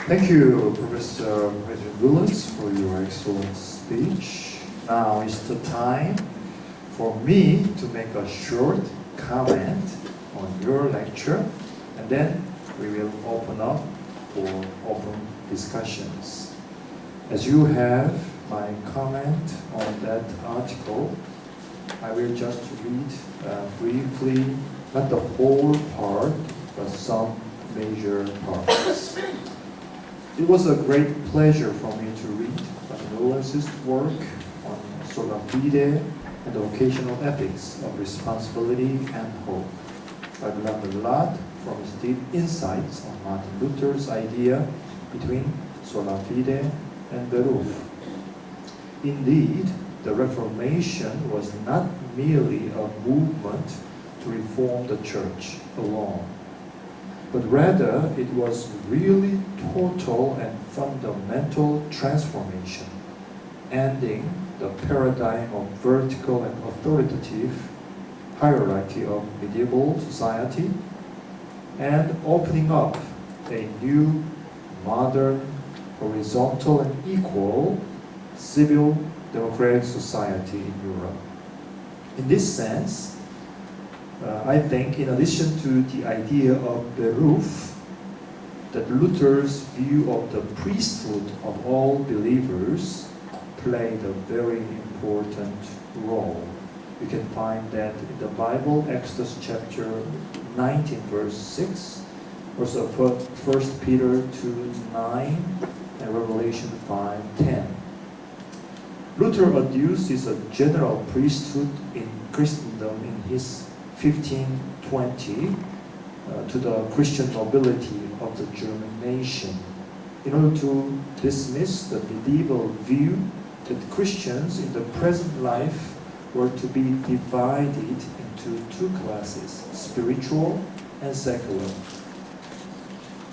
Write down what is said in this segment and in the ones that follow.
Thank you, Professor Willis, for your excellent speech. Now is the time for me to make a short comment on your lecture, and then we will open up for open discussions. As you have my comment on that article, I will just read briefly, not the whole part, but some major parts. It was a great pleasure for me to read Dr. Willis's work on sola fide and the vocational ethics of responsibility and hope. I've learned a lot from his deep insights on Martin Luther's idea between sola fide and beruf. Indeed, the Reformation was not merely a movement to reform the church alone, but rather it was really total and fundamental transformation, ending the paradigm of vertical and authoritative hierarchy of medieval society and opening up a new, modern, horizontal and equal civil democratic society in Europe. In this sense, I think in addition to the idea of beruf, that Luther's view of the priesthood of all believers played a very important role. You can find that in the Bible, Exodus chapter 19, verse 6, also 1 Peter 2:9, and Revelation 5:10. Luther adduces a general priesthood in Christendom in his 1520 to the Christian nobility of the German nation, in order to dismiss the medieval view that Christians in the present life were to be divided into two classes, spiritual and secular.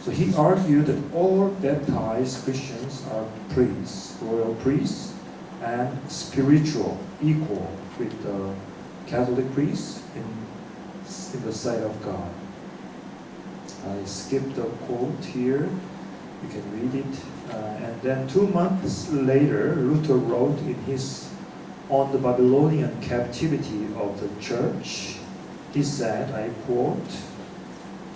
So he argued that all baptized Christians are priests, royal priests, and spiritual, equal with the Catholic priests in the sight of God. I skipped the quote here. You can read it. And then 2 months later, Luther wrote in his On the Babylonian Captivity of the Church, he said, I quote,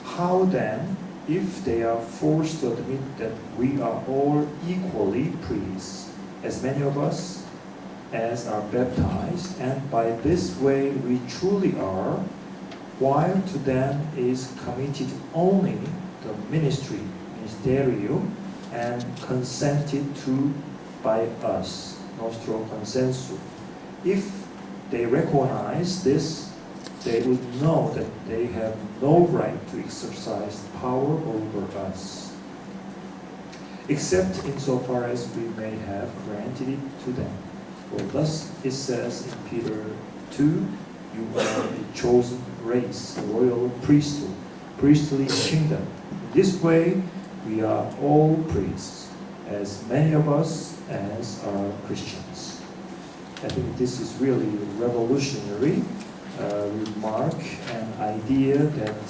"How then, if they are forced to admit that we are all equally priests, as many of us as are baptized, and by this way we truly are, while to them is committed only the ministerium, and consented to by us, nostro consensu. If they recognize this, they would know that they have no right to exercise power over us, except insofar as we may have granted it to them. For thus it says in Peter 2, you are a chosen race, a royal priesthood, priestly kingdom. In this way, we are all priests, as many of us as are Christians." I think this is really a revolutionary remark and idea that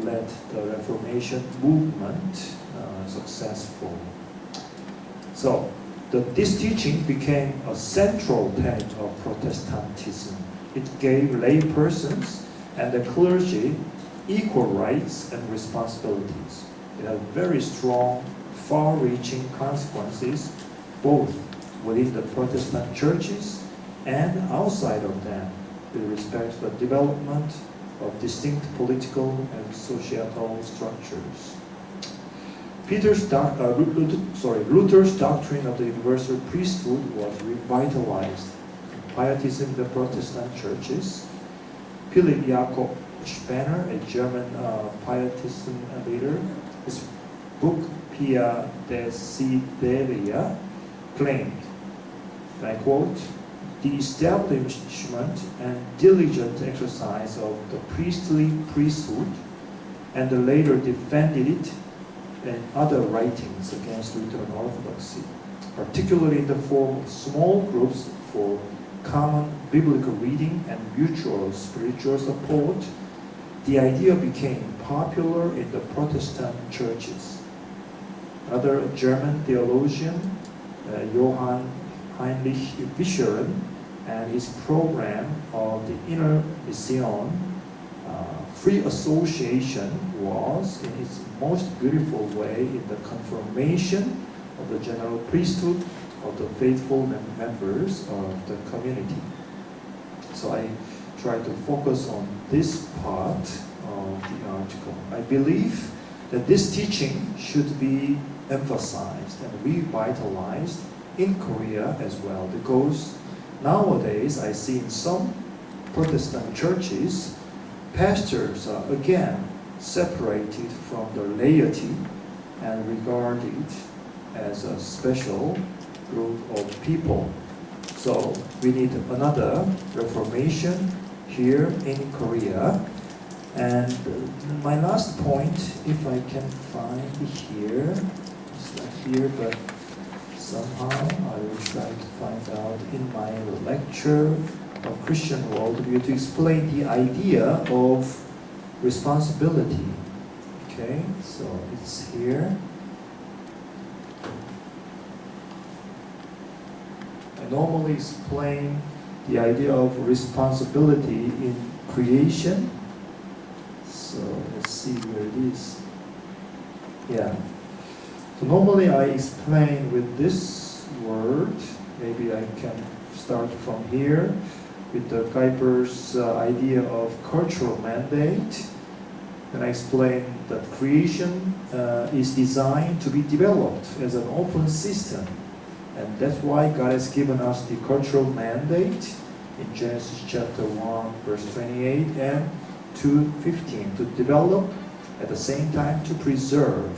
led the Reformation movement successful. So, this teaching became a central tenet of Protestantism. It gave laypersons and the clergy equal rights and responsibilities. It had very strong, far-reaching consequences, both within the Protestant churches and outside of them, with respect to the development of distinct political and societal structures. Luther's doctrine of the universal priesthood was revitalized in pietism in the Protestant churches. Philipp Jakob Spener, a German pietism leader, his book Pia Desideria claimed, and I quote, "The establishment and diligent exercise of the priestly priesthood," and later defended it in other writings against Lutheran Orthodoxy, particularly in the form of small groups for common biblical reading and mutual spiritual support. The idea became popular in the Protestant churches. Another German theologian, Johann Heinrich Wicheren, and his program of the Inner Mission, free association, was in its most beautiful way in the confirmation of the general priesthood of the faithful members of the community. So I try to focus on this part of the article. I believe that this teaching should be emphasized and revitalized in Korea as well, because nowadays I see in some Protestant churches, pastors are again separated from the laity and regarded as a special group of people. So we need another reformation here in Korea. And my last point, if I can find here, it's not here, but somehow I will try to find out in my lecture of Christian worldview to explain the idea of responsibility. Okay, so it's here. I normally explain the idea of responsibility in creation. So let's see where it is. Yeah. So normally I explain with this word. Maybe I can start from here with the Kuiper's idea of cultural mandate. And I explain that creation is designed to be developed as an open system. And that's why God has given us the cultural mandate in Genesis chapter 1, verse 28 and 2:15, to develop at the same time to preserve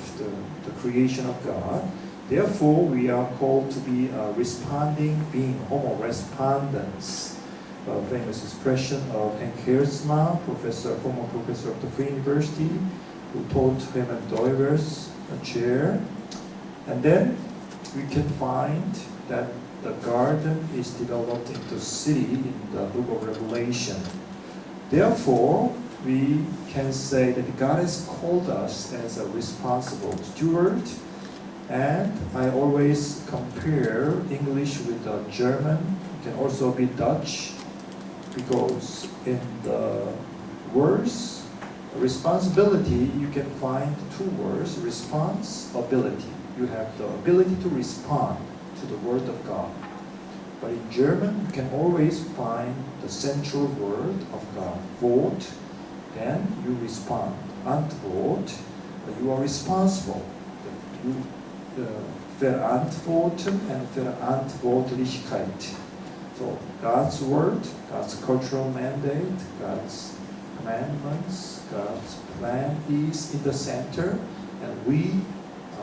the creation of God. Therefore, we are called to be responding, being homo respondens. A famous expression of Henk Heersma, former professor of the Free University, who taught Herman Doivers a chair. And then we can find that the garden is developed into city in the book of Revelation. Therefore, we can say that God has called us as a responsible steward. And I always compare English with German. It can also be Dutch, because in the words responsibility, you can find two words: responsibility. You have the ability to respond to the word of God. But in German, you can always find the central word of God, Wort. Then you respond, Antwort. You are responsible. You verantworten and Verantwortlichkeit. So God's word, God's cultural mandate, God's commandments, God's plan is in the center, and we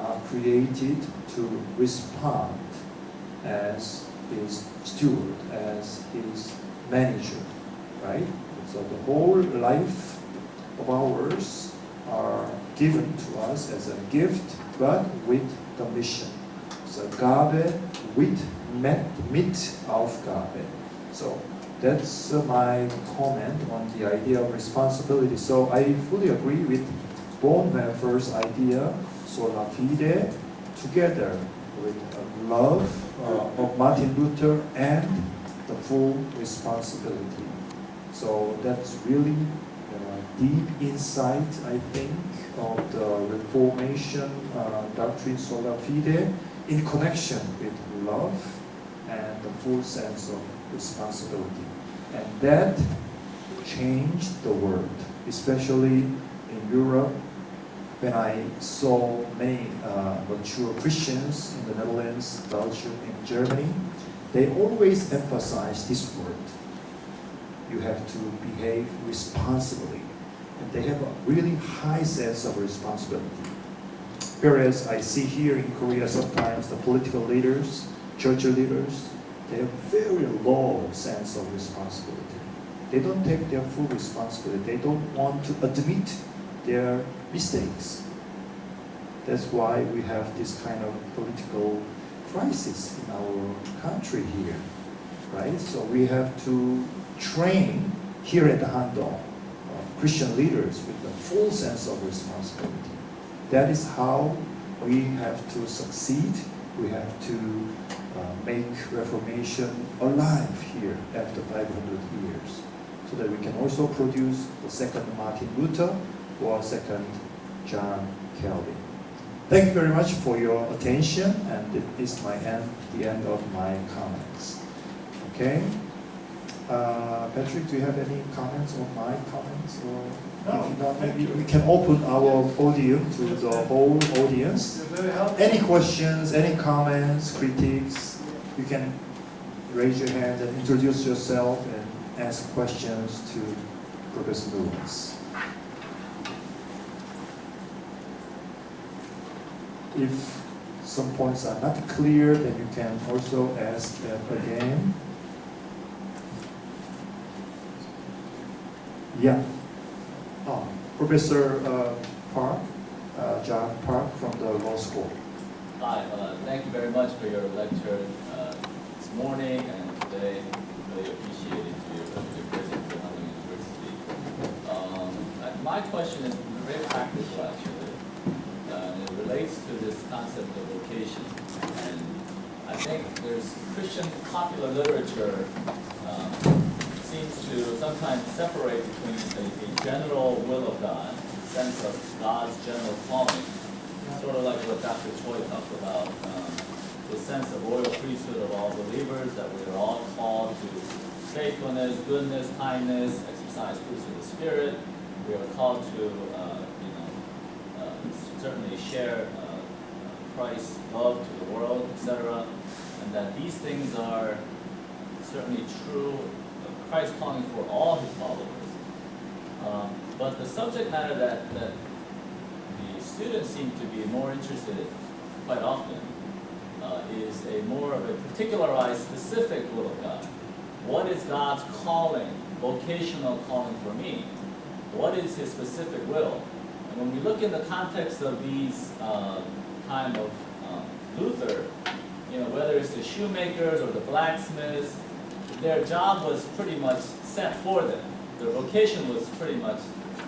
are created to respond as His steward, as His manager, right? So the whole life of ours are given to us as a gift, but with the mission. So Gabe with Mitaufgabe. So that's my comment on the idea of responsibility. So I fully agree with Bonhoeffer's idea, sola fide, together with love of Martin Luther and the full responsibility. So that's really deep insight, I think, of the Reformation doctrine sola fide in connection with love and the full sense of responsibility. And that changed the world, especially in Europe. When I saw many mature Christians in the Netherlands, Belgium, and Germany, they always emphasize this word. You have to behave responsibly. And they have a really high sense of responsibility. Whereas I see here in Korea sometimes the political leaders, church leaders, they have very low sense of responsibility. They don't take their full responsibility. They don't want to admit their mistakes. That's why we have this kind of political crisis in our country here, right? So we have to train here at the Handong Christian leaders with a full sense of responsibility. That is how we have to succeed. We have to make Reformation alive here after 500 years, so that we can also produce the second Martin Luther or second John Calvin. Thank you very much for your attention, and it is the end of my comments. Okay? Patrick, do you have any comments on my comments? Or No. if not, maybe we can open our podium to the whole audience. You're very helpful. Any questions, any comments, critiques, you can raise your hand and introduce yourself and ask questions to Professor Lewis. If some points are not clear, then you can also ask them again. Yeah. Professor Park, John Park from the law school. Hi, thank you very much for your lecture this morning and today. Really appreciate it for your visit to Hanyang University. My question is very practical, actually. It relates to this concept of vocation. And I think there's Christian popular literature seems to sometimes separate between the general will of God, the sense of God's general calling, sort of like what Dr. Choi talked about, the sense of royal priesthood of all believers, that we are all called to faithfulness, goodness, kindness, exercise fruits of the Spirit. We are called to, certainly share Christ's love to the world, etc. And that these things are certainly true of Christ calling for all his followers. But the subject matter that the students seem to be more interested in quite often is a more of a particularized, specific will of God. What is God's calling, vocational calling for me? What is his specific will? And when we look in the context of these time of Luther, whether it's the shoemakers or the blacksmiths, their job was pretty much set for them. Their vocation was pretty much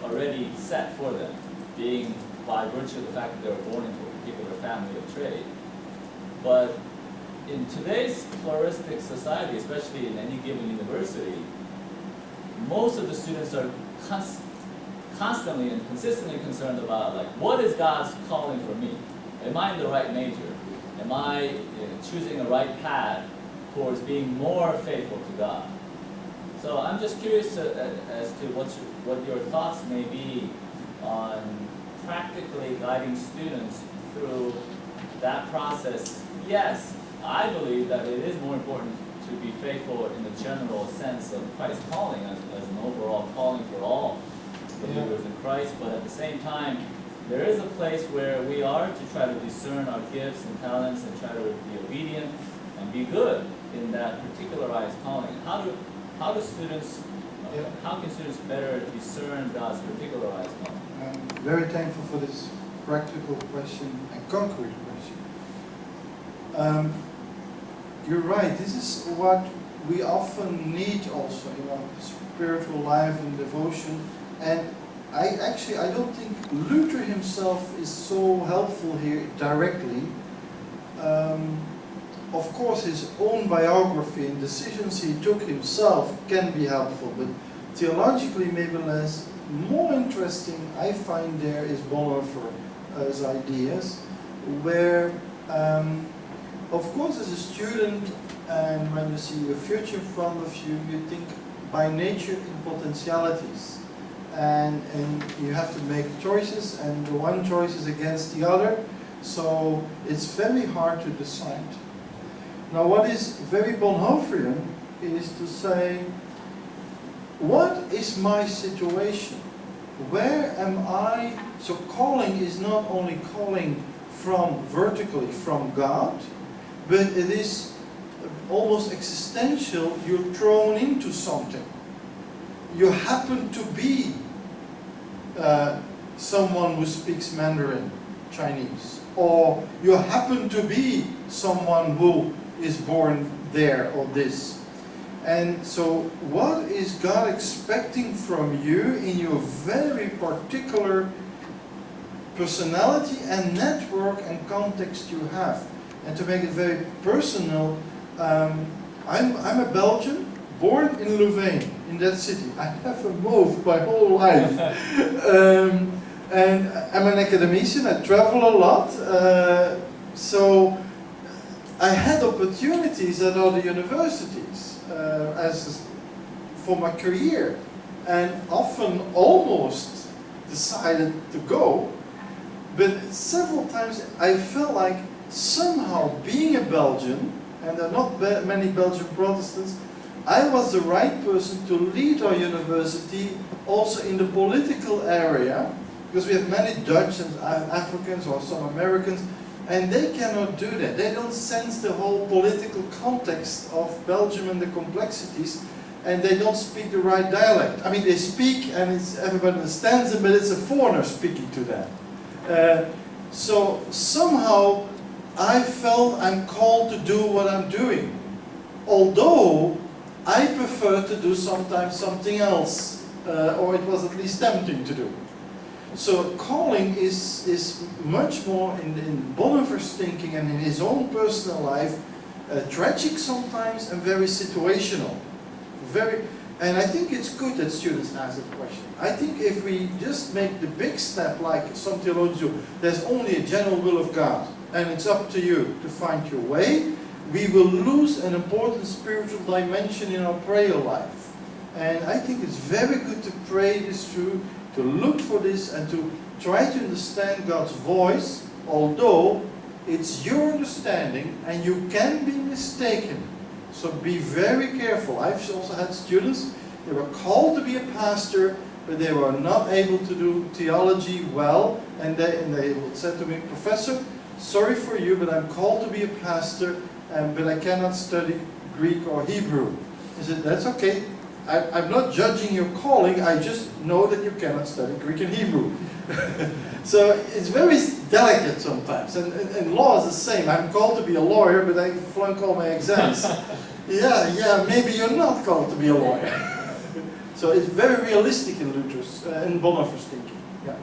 already set for them, being by virtue of the fact that they were born into a particular family of trade. But in today's pluralistic society, especially in any given university, most of the students are constantly and consistently concerned about, like, what is God's calling for me? Am I in the right major? Am I choosing a right path towards being more faithful to God? So I'm just curious as to what your thoughts may be on practically guiding students through that process. Yes, I believe that it is more important to be faithful in the general sense of Christ's calling as an overall calling for all believers in Christ, but at the same time, there is a place where we are to try to discern our gifts and talents and try to be obedient and be good in that particularized calling. How can students better discern God's particularized calling? I'm very thankful for this practical question and concrete question. You're right, this is what we often need also in our spiritual life and devotion. And I don't think Luther himself is so helpful here directly. Of course, his own biography and decisions he took himself can be helpful, but theologically maybe less. More interesting I find there is Bonhoeffer's ideas, where of course as a student and when you see your future in front of you, you think by nature in potentialities. And you have to make choices, and the one choice is against the other, so it's very hard to decide. Now what is very Bonhoefferian is to say, what is my situation? Where am I? So calling is not only calling from vertically from God, but it is almost existential. You're thrown into something. You happen to be someone who speaks Mandarin, Chinese, or you happen to be someone who is born there or this. And so what is God expecting from you in your very particular personality and network and context you have? And to make it very personal, I'm a Belgian, born in Louvain, in that city. I never moved my whole life. And I'm an academician, I travel a lot. So I had opportunities at other universities for my career, and often almost decided to go. But several times I felt like somehow being a Belgian, and there are not many Belgian Protestants, I was the right person to lead our university also in the political area, because we have many Dutch and Africans or some Americans, and they cannot do that. They don't sense the whole political context of Belgium and the complexities, and they don't speak the right dialect. I mean, they speak and everybody understands them, but it's a foreigner speaking to them. So somehow I felt I'm called to do what I'm doing, although I prefer to do sometimes something else, or it was at least tempting to do. So calling is much more in Bonhoeffer's thinking and in his own personal life, tragic sometimes and very situational. And I think it's good that students ask that question. I think if we just make the big step like some theologians do, there's only a general will of God and it's up to you to find your way, we will lose an important spiritual dimension in our prayer life. And I think it's very good to pray this through, to look for this and to try to understand God's voice, although it's your understanding and you can be mistaken. So be very careful. I've also had students, they were called to be a pastor, but they were not able to do theology well, and they said to me, Professor, sorry for you, but I'm called to be a pastor, but I cannot study Greek or Hebrew. I said, that's okay. I'm not judging your calling, I just know that you cannot study Greek and Hebrew. So it's very delicate sometimes, and law is the same. I'm called to be a lawyer, but I flunk all my exams. Yeah, maybe you're not called to be a lawyer. So it's very realistic in Luther's, in Bonhoeffer's thinking. Yeah.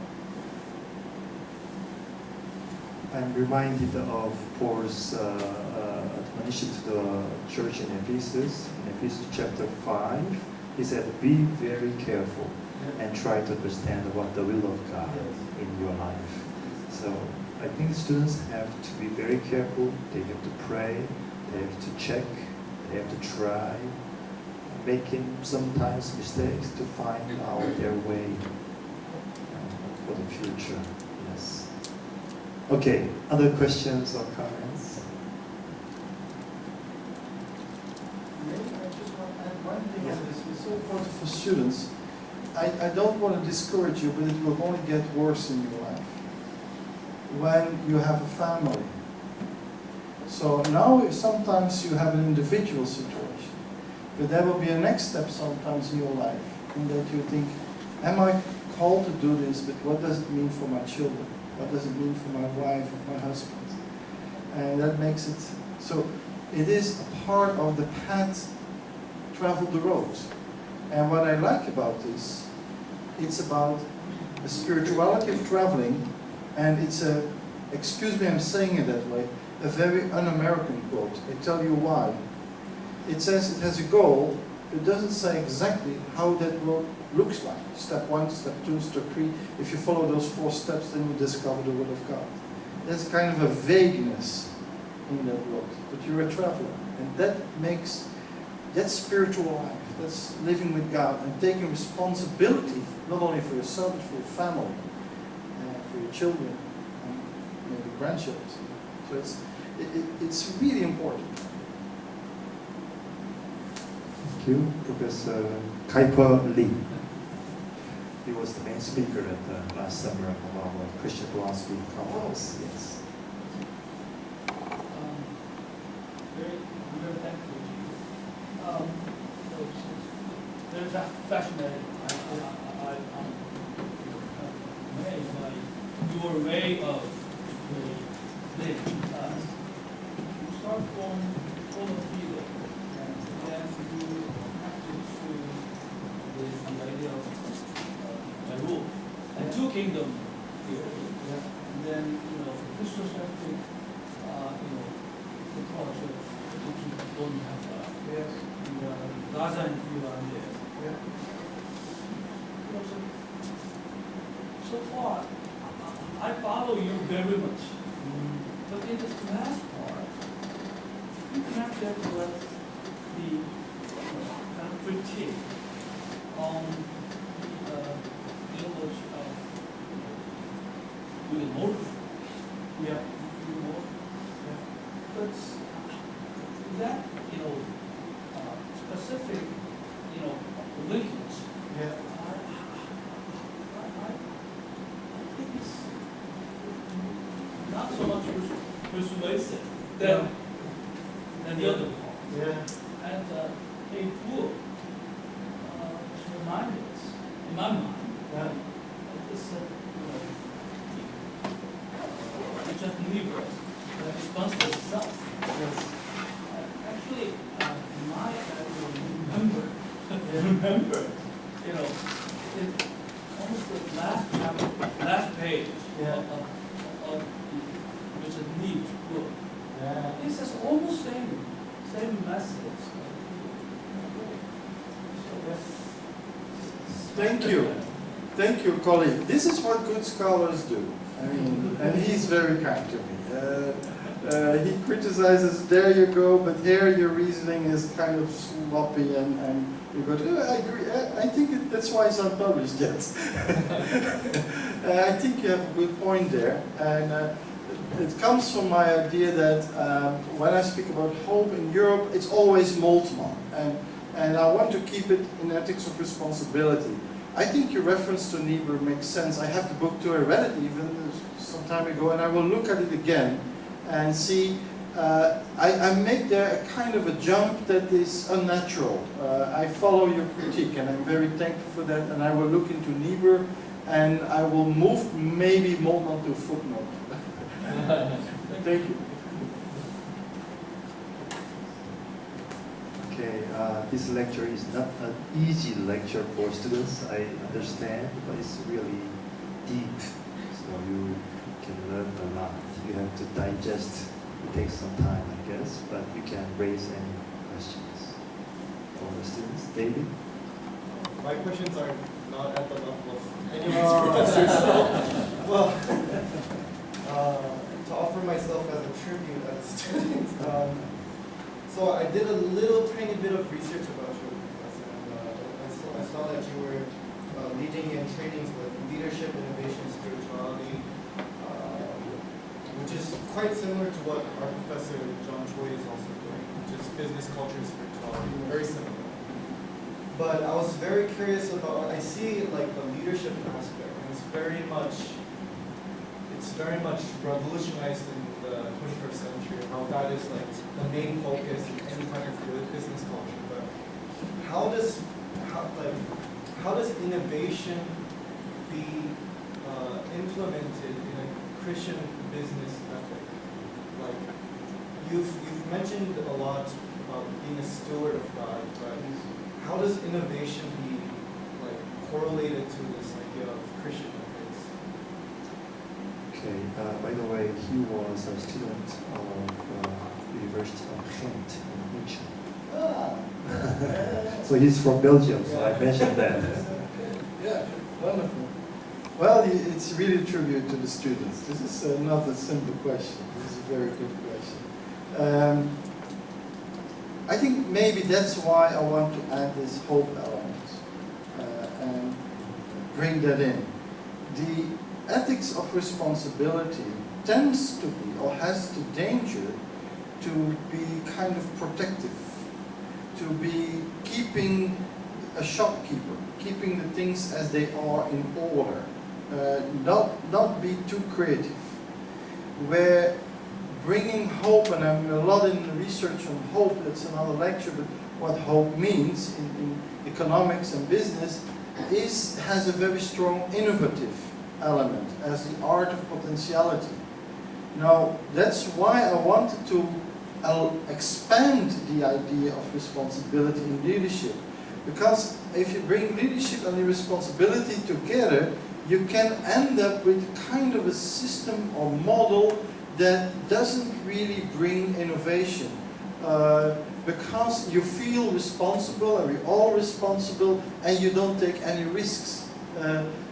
I'm reminded of Paul's admonition to the church in Ephesus chapter 5. He said, be very careful and try to understand what the will of God in your life. So I think students have to be very careful. They have to pray, they have to check, they have to try, making sometimes mistakes to find out their way for the future. Yes. Okay, other questions or comments? Maybe I just want to add one thing on this. It's so important for students. I don't want to discourage you, but it will only get worse in your life when you have a family. So now sometimes you have an individual situation, but there will be a next step sometimes in your life, in that you think, am I called to do this, but what does it mean for my children? What does it mean for my wife or my husband? And that makes it, so it is a part of the path, travel the road. And what I like about this, it's about the spirituality of traveling, and it's a, excuse me I'm saying it that way, a very un-American quote. I tell you why. It says it has a goal, it doesn't say exactly how that road looks like. Step 1, step 2, step 3. If you follow those 4 steps, then you discover the will of God. There's kind of a vagueness in that road, but you're a traveler. And that makes, that's spiritual life. That's living with God and taking responsibility, not only for yourself, but for your family, for your children, and maybe grandchildren. So it's really important. Thank you, Professor Kuiper Lee. He was the main speaker at the last summer of our Christian philosophy conference. Yes. Very thankful to you. There's a fascinating. I'm amazed by your way of living. You start from Kolloquium, and then you kingdom here. And then, you know, Christocentric, you know, the culture, which you don't have Yes. in Gaza and Iran there. Yeah. You know, so far, I follow you very much. But in this last part, you connect that with the kind of critique on the image of doing motive. Yeah. You know, but that, you know, specific, you know, linkage, Yeah. I think it's not so much persuasive than the other part. Yeah. And a book reminds us, in my mind, Yeah. it's it's just Libra that responds to itself. Yes. Actually, my remember, you know, it almost the last chapter, last page Yeah. of Richard Niebuhr's book. Yeah. It says almost same message. Thank you, colleague. This is what good scholars do. I mean, and he's very kind to me. He criticizes, there you go, but here your reasoning is kind of sloppy, and you go, I agree. I think that's why it's not published yet. I think you have a good point there, and it comes from my idea that when I speak about hope in Europe, it's always Moltmann, and I want to keep it in ethics of responsibility. I think your reference to Niebuhr makes sense. I have the book too. I read it even some time ago, and I will look at it again and see. I make there a kind of a jump that is unnatural. I follow your critique, and I'm very thankful for that. And I will look into Niebuhr, and I will move maybe Moltmann to a footnote. Thank you. Okay, this lecture is not an easy lecture for students, I understand, but it's really deep, so you can learn a lot. You have to digest, it takes some time, I guess, but you can raise any questions for the students. David? My questions are not at the level of any of these professors, so, well, to offer myself as a tribute as a student, so I did a little tiny bit of research about you, Professor, and I saw that you were leading in trainings with leadership, innovation, spirituality, which is quite similar to what our Professor John Choi is also doing, which is business culture, spirituality, very similar. But I was very curious about, I see like the leadership aspect, and it's very much revolutionized in the 21st century, how that is like the main focus in any kind of business culture. But how does innovation be implemented in a Christian business ethic? Like you've mentioned a lot about being a steward of God, but how does innovation be like correlated to this idea of Christian ethics? Okay, by the way, he was a student of University of Ghent in München. So he's from Belgium, so I mentioned that. Yeah, wonderful. Well, it's really a tribute to the students. This is not a simple question. This is a very good question. I think maybe that's why I want to add this hope element and bring that in. The ethics of responsibility tends to be, or has the danger to be kind of protective, to be keeping a shopkeeper, keeping the things as they are in order, not be too creative. Where bringing hope, and I'm a lot in the research on hope, that's another lecture, but what hope means in economics and business has a very strong innovative element as the art of potentiality. Now, that's why I wanted to expand the idea of responsibility in leadership. Because if you bring leadership and responsibility together, you can end up with kind of a system or model that doesn't really bring innovation. Because you feel responsible, and we're all responsible, and you don't take any risks.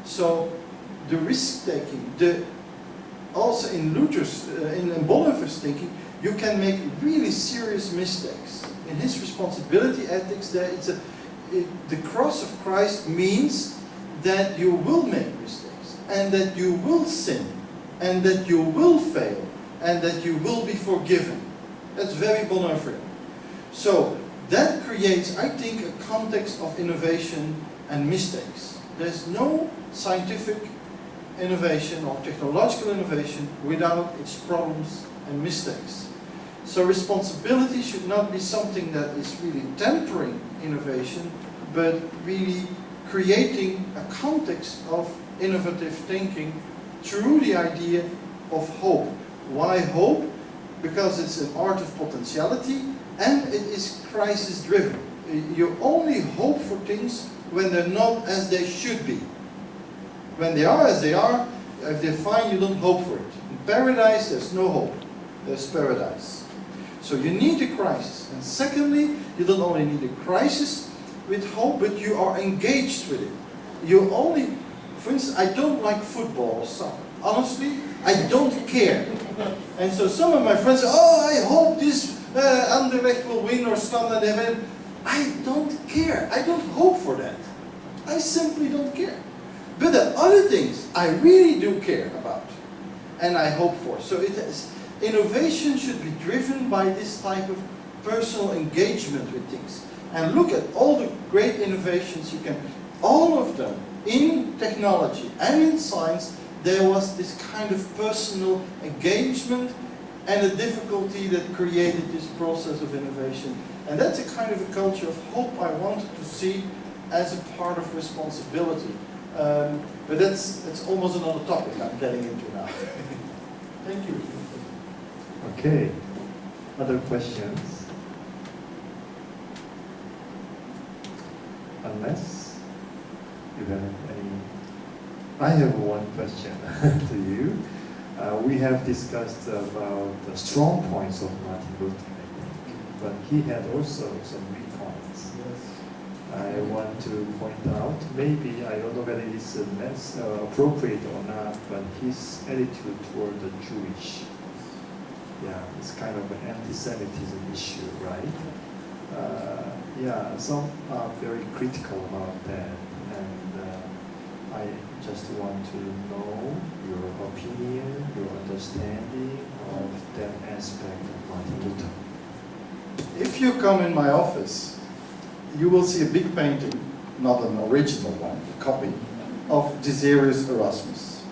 So the risk taking, also in Luther's, in Bonhoeffer's thinking, you can make really serious mistakes. In his responsibility ethics, the cross of Christ means that you will make mistakes, and that you will sin, and that you will fail, and that you will be forgiven. That's very Bonhoefferian. So that creates, I think, a context of innovation and mistakes. There's no scientific innovation or technological innovation without its problems and mistakes. So responsibility should not be something that is really tempering innovation, but really creating a context of innovative thinking through the idea of hope. Why hope? Because it's an art of potentiality, and it is crisis-driven. You only hope for things when they're not as they should be. When they are as they are, if they're fine, you don't hope for it. In paradise, there's no hope. There's paradise. So you need a crisis. And secondly, you don't only need a crisis with hope, but you are engaged with it. You only, for instance, I don't like football or soccer. Honestly, I don't care. And so some of my friends say, oh, I hope this Anderlecht will win or Standard win. I don't care. I don't hope for that. I simply don't care. But the other things I really do care about and I hope for. So innovation should be driven by this type of personal engagement with things. And look at all the great innovations you can, all of them in technology and in science, there was this kind of personal engagement and a difficulty that created this process of innovation. And that's a kind of a culture of hope I wanted to see as a part of responsibility. But that's almost another topic I'm getting into now. Thank you. Okay. Other questions? Unless you have any. I have one question to you. We have discussed about the strong points of Martin Luther, I think, but he had also some weak points. I want to point out, maybe, I don't know whether it's appropriate or not, but his attitude toward the Jewish, it's kind of an anti-Semitism issue, right? Some are very critical about that, and I just want to know your opinion, your understanding of that aspect of Martin Luther. If you come in my office, you will see a big painting, not an original one, a copy, of Desiderius Erasmus.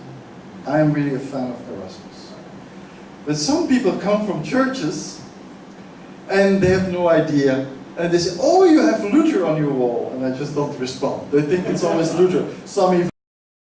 I am really a fan of Erasmus. But some people come from churches and they have no idea. And they say, oh, you have Luther on your wall. And I just don't respond. They think it's always Luther. Some even